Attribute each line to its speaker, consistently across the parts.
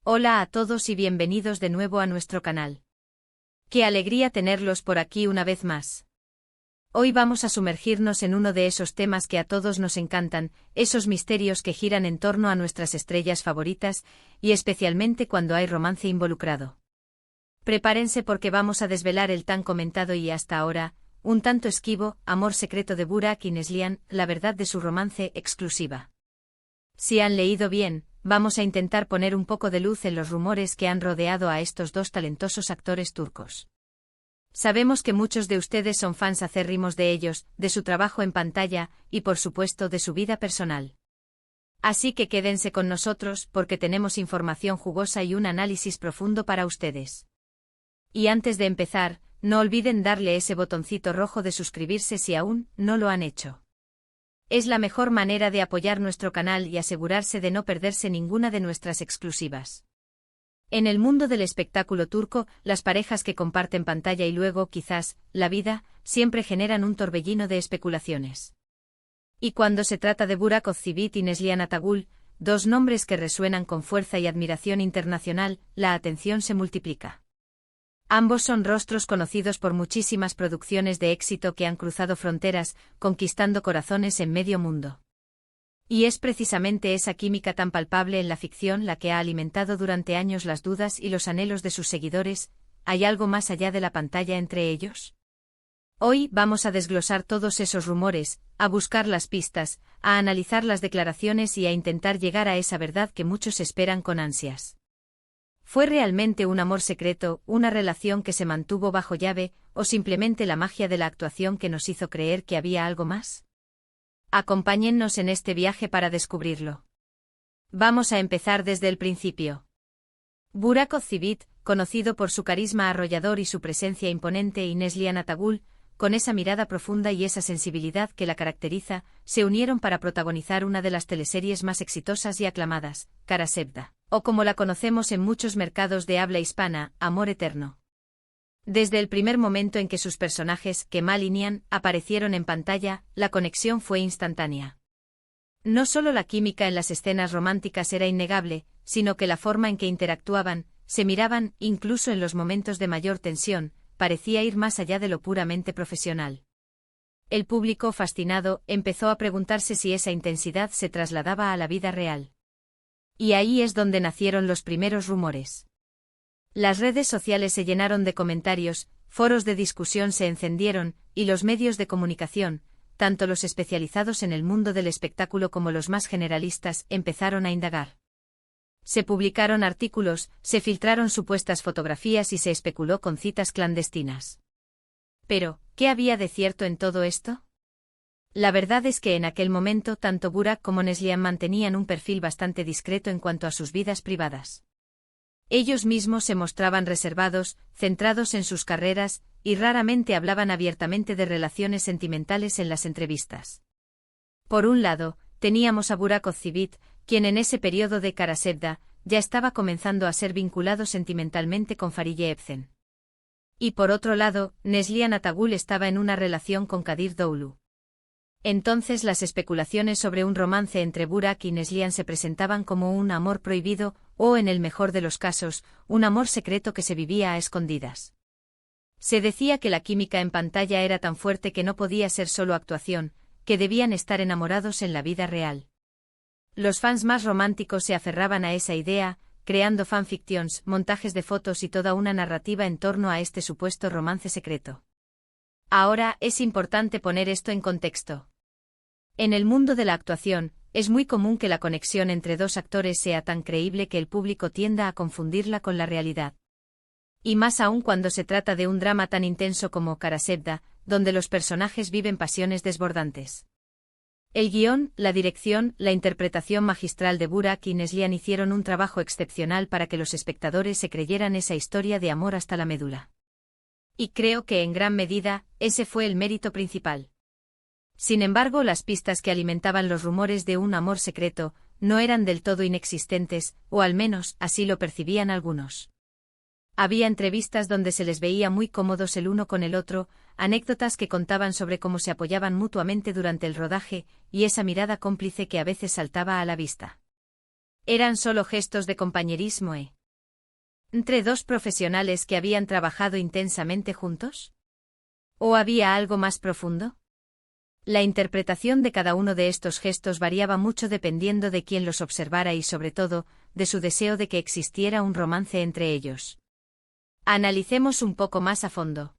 Speaker 1: Hola a todos y bienvenidos de nuevo a nuestro canal. Qué alegría tenerlos por aquí una vez más. Hoy vamos a sumergirnos en uno de esos temas que a todos nos encantan, esos misterios que giran en torno a nuestras estrellas favoritas, y especialmente cuando hay romance involucrado. Prepárense porque vamos a desvelar el tan comentado y hasta ahora, un tanto esquivo, amor secreto de Burak y Neslihan, la verdad de su romance exclusiva. Si han leído bien, vamos a intentar poner un poco de luz en los rumores que han rodeado a estos dos talentosos actores turcos. Sabemos que muchos de ustedes son fans acérrimos de ellos, de su trabajo en pantalla, y por supuesto de su vida personal. Así que quédense con nosotros porque tenemos información jugosa y un análisis profundo para ustedes. Y antes de empezar, no olviden darle ese botoncito rojo de suscribirse si aún no lo han hecho. Es la mejor manera de apoyar nuestro canal y asegurarse de no perderse ninguna de nuestras exclusivas. En el mundo del espectáculo turco, las parejas que comparten pantalla y luego, quizás, la vida, siempre generan un torbellino de especulaciones. Y cuando se trata de Burak Özçivit y Neslihan Atagül, dos nombres que resuenan con fuerza y admiración internacional, la atención se multiplica. Ambos son rostros conocidos por muchísimas producciones de éxito que han cruzado fronteras, conquistando corazones en medio mundo. Y es precisamente esa química tan palpable en la ficción la que ha alimentado durante años las dudas y los anhelos de sus seguidores. ¿Hay algo más allá de la pantalla entre ellos? Hoy vamos a desglosar todos esos rumores, a buscar las pistas, a analizar las declaraciones y a intentar llegar a esa verdad que muchos esperan con ansias. ¿Fue realmente un amor secreto, una relación que se mantuvo bajo llave, o simplemente la magia de la actuación que nos hizo creer que había algo más? Acompáñennos en este viaje para descubrirlo. Vamos a empezar desde el principio. Burak Özçivit, conocido por su carisma arrollador y su presencia imponente, y Neslihan Atagül, con esa mirada profunda y esa sensibilidad que la caracteriza, se unieron para protagonizar una de las teleseries más exitosas y aclamadas, Kara Sevda, o como la conocemos en muchos mercados de habla hispana, Amor Eterno. Desde el primer momento en que sus personajes, Kemal y Nihan, aparecieron en pantalla, la conexión fue instantánea. No solo la química en las escenas románticas era innegable, sino que la forma en que interactuaban, se miraban, incluso en los momentos de mayor tensión, parecía ir más allá de lo puramente profesional. El público, fascinado, empezó a preguntarse si esa intensidad se trasladaba a la vida real. Y ahí es donde nacieron los primeros rumores. Las redes sociales se llenaron de comentarios, foros de discusión se encendieron, y los medios de comunicación, tanto los especializados en el mundo del espectáculo como los más generalistas, empezaron a indagar. Se publicaron artículos, se filtraron supuestas fotografías y se especuló con citas clandestinas. Pero, ¿qué había de cierto en todo esto? La verdad es que en aquel momento tanto Burak como Neslihan mantenían un perfil bastante discreto en cuanto a sus vidas privadas. Ellos mismos se mostraban reservados, centrados en sus carreras, y raramente hablaban abiertamente de relaciones sentimentales en las entrevistas. Por un lado, teníamos a Burak Özçivit, quien en ese periodo de Kara Sevda, ya estaba comenzando a ser vinculado sentimentalmente con Fariye Evcen. Y por otro lado, Neslihan Atagül estaba en una relación con Kadir Doğulu. Entonces las especulaciones sobre un romance entre Burak y Neslihan se presentaban como un amor prohibido, o en el mejor de los casos, un amor secreto que se vivía a escondidas. Se decía que la química en pantalla era tan fuerte que no podía ser solo actuación, que debían estar enamorados en la vida real. Los fans más románticos se aferraban a esa idea, creando fanfictions, montajes de fotos y toda una narrativa en torno a este supuesto romance secreto. Ahora, es importante poner esto en contexto. En el mundo de la actuación, es muy común que la conexión entre dos actores sea tan creíble que el público tienda a confundirla con la realidad. Y más aún cuando se trata de un drama tan intenso como Kara Sevda, donde los personajes viven pasiones desbordantes. El guión, la dirección, la interpretación magistral de Burak y Neslihan hicieron un trabajo excepcional para que los espectadores se creyeran esa historia de amor hasta la médula. Y creo que en gran medida, ese fue el mérito principal. Sin embargo, las pistas que alimentaban los rumores de un amor secreto, no eran del todo inexistentes, o al menos, así lo percibían algunos. Había entrevistas donde se les veía muy cómodos el uno con el otro, anécdotas que contaban sobre cómo se apoyaban mutuamente durante el rodaje, y esa mirada cómplice que a veces saltaba a la vista. Eran solo gestos de compañerismo entre dos profesionales que habían trabajado intensamente juntos. ¿O había algo más profundo? La interpretación de cada uno de estos gestos variaba mucho dependiendo de quién los observara y sobre todo, de su deseo de que existiera un romance entre ellos. Analicemos un poco más a fondo.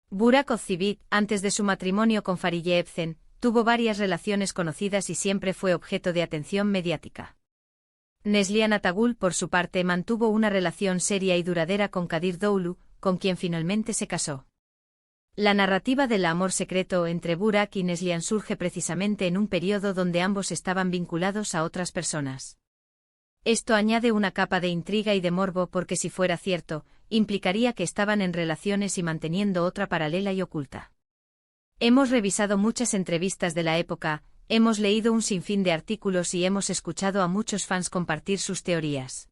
Speaker 1: Burak Ozcivit, antes de su matrimonio con Fariye Evcen, tuvo varias relaciones conocidas y siempre fue objeto de atención mediática. Neslihan Atagul, por su parte, mantuvo una relación seria y duradera con Kadir Doğulu, con quien finalmente se casó. La narrativa del amor secreto entre Burak y Neslihan surge precisamente en un periodo donde ambos estaban vinculados a otras personas. Esto añade una capa de intriga y de morbo porque si fuera cierto, implicaría que estaban en relaciones y manteniendo otra paralela y oculta. Hemos revisado muchas entrevistas de la época, hemos leído un sinfín de artículos y hemos escuchado a muchos fans compartir sus teorías.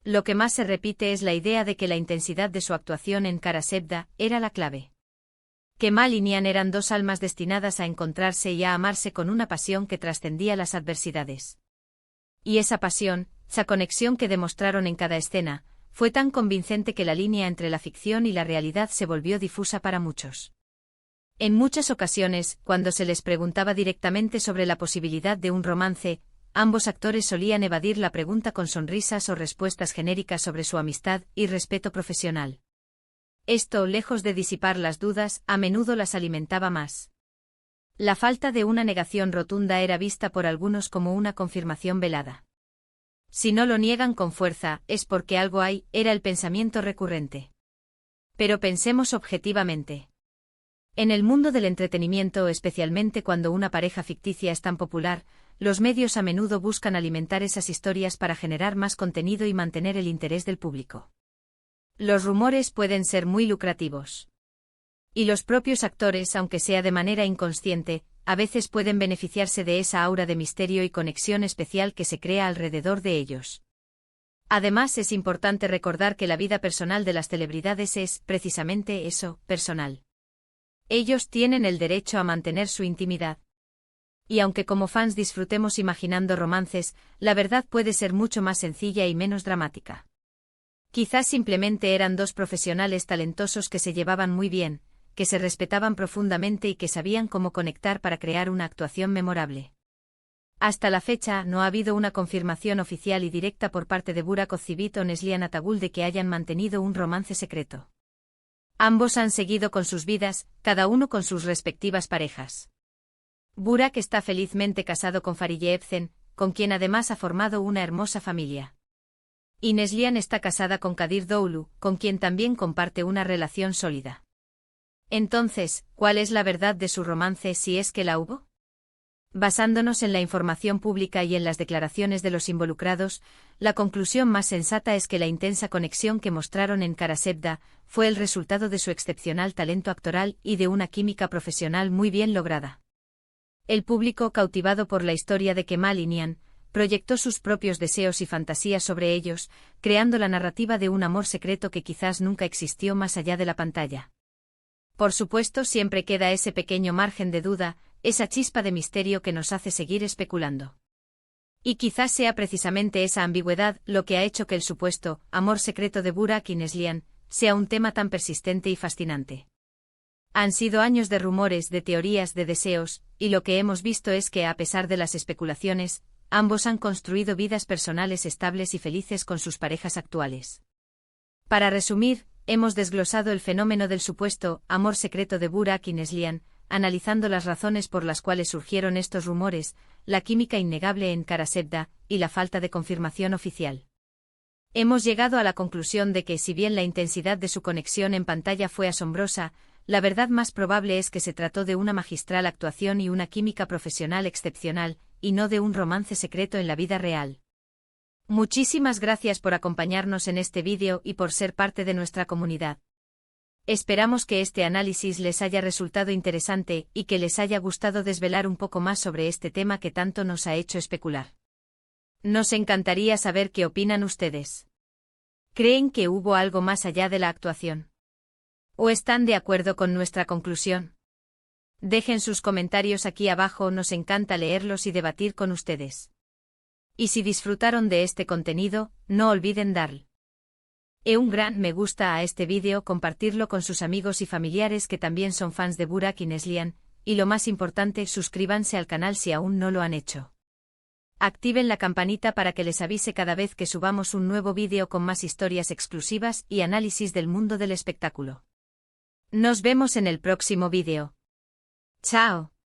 Speaker 1: Lo que más se repite es la idea de que la intensidad de su actuación en Kara Sevda era la clave. Kemal y Nihan eran dos almas destinadas a encontrarse y a amarse con una pasión que trascendía las adversidades. Y esa pasión, esa conexión que demostraron en cada escena, fue tan convincente que la línea entre la ficción y la realidad se volvió difusa para muchos. En muchas ocasiones, cuando se les preguntaba directamente sobre la posibilidad de un romance, ambos actores solían evadir la pregunta con sonrisas o respuestas genéricas sobre su amistad y respeto profesional. Esto, lejos de disipar las dudas, a menudo las alimentaba más. La falta de una negación rotunda era vista por algunos como una confirmación velada. Si no lo niegan con fuerza, es porque algo hay, era el pensamiento recurrente. Pero pensemos objetivamente. En el mundo del entretenimiento, especialmente cuando una pareja ficticia es tan popular, los medios a menudo buscan alimentar esas historias para generar más contenido y mantener el interés del público. Los rumores pueden ser muy lucrativos. Y los propios actores, aunque sea de manera inconsciente, a veces pueden beneficiarse de esa aura de misterio y conexión especial que se crea alrededor de ellos. Además, es importante recordar que la vida personal de las celebridades es, precisamente eso, personal. Ellos tienen el derecho a mantener su intimidad. Y aunque como fans disfrutemos imaginando romances, la verdad puede ser mucho más sencilla y menos dramática. Quizás simplemente eran dos profesionales talentosos que se llevaban muy bien, que se respetaban profundamente y que sabían cómo conectar para crear una actuación memorable. Hasta la fecha, no ha habido una confirmación oficial y directa por parte de Burak Ozcivit o Neslihan Atagul de que hayan mantenido un romance secreto. Ambos han seguido con sus vidas, cada uno con sus respectivas parejas. Burak está felizmente casado con Fariye Evcen, con quien además ha formado una hermosa familia. Y Neslihan está casada con Kadir Doğulu, con quien también comparte una relación sólida. Entonces, ¿cuál es la verdad de su romance si es que la hubo? Basándonos en la información pública y en las declaraciones de los involucrados, la conclusión más sensata es que la intensa conexión que mostraron en Kara Sevda fue el resultado de su excepcional talento actoral y de una química profesional muy bien lograda. El público, cautivado por la historia de Kemal y Nihan, proyectó sus propios deseos y fantasías sobre ellos, creando la narrativa de un amor secreto que quizás nunca existió más allá de la pantalla. Por supuesto, siempre queda ese pequeño margen de duda, esa chispa de misterio que nos hace seguir especulando. Y quizás sea precisamente esa ambigüedad lo que ha hecho que el supuesto amor secreto de Burak y Neslihan sea un tema tan persistente y fascinante. Han sido años de rumores, de teorías, de deseos, y lo que hemos visto es que, a pesar de las especulaciones, ambos han construido vidas personales estables y felices con sus parejas actuales. Para resumir, hemos desglosado el fenómeno del supuesto amor secreto de Burak y Neslihan, analizando las razones por las cuales surgieron estos rumores, la química innegable en Kara Sevda y la falta de confirmación oficial. Hemos llegado a la conclusión de que, si bien la intensidad de su conexión en pantalla fue asombrosa, la verdad más probable es que se trató de una magistral actuación y una química profesional excepcional, y no de un romance secreto en la vida real. Muchísimas gracias por acompañarnos en este vídeo y por ser parte de nuestra comunidad. Esperamos que este análisis les haya resultado interesante y que les haya gustado desvelar un poco más sobre este tema que tanto nos ha hecho especular. Nos encantaría saber qué opinan ustedes. ¿Creen que hubo algo más allá de la actuación? ¿O están de acuerdo con nuestra conclusión? Dejen sus comentarios aquí abajo, nos encanta leerlos y debatir con ustedes. Y si disfrutaron de este contenido, no olviden darle un gran me gusta a este vídeo, compartirlo con sus amigos y familiares que también son fans de Burak y Neslihan, y lo más importante, suscríbanse al canal si aún no lo han hecho. Activen la campanita para que les avise cada vez que subamos un nuevo vídeo con más historias exclusivas y análisis del mundo del espectáculo. Nos vemos en el próximo vídeo. ¡Chao!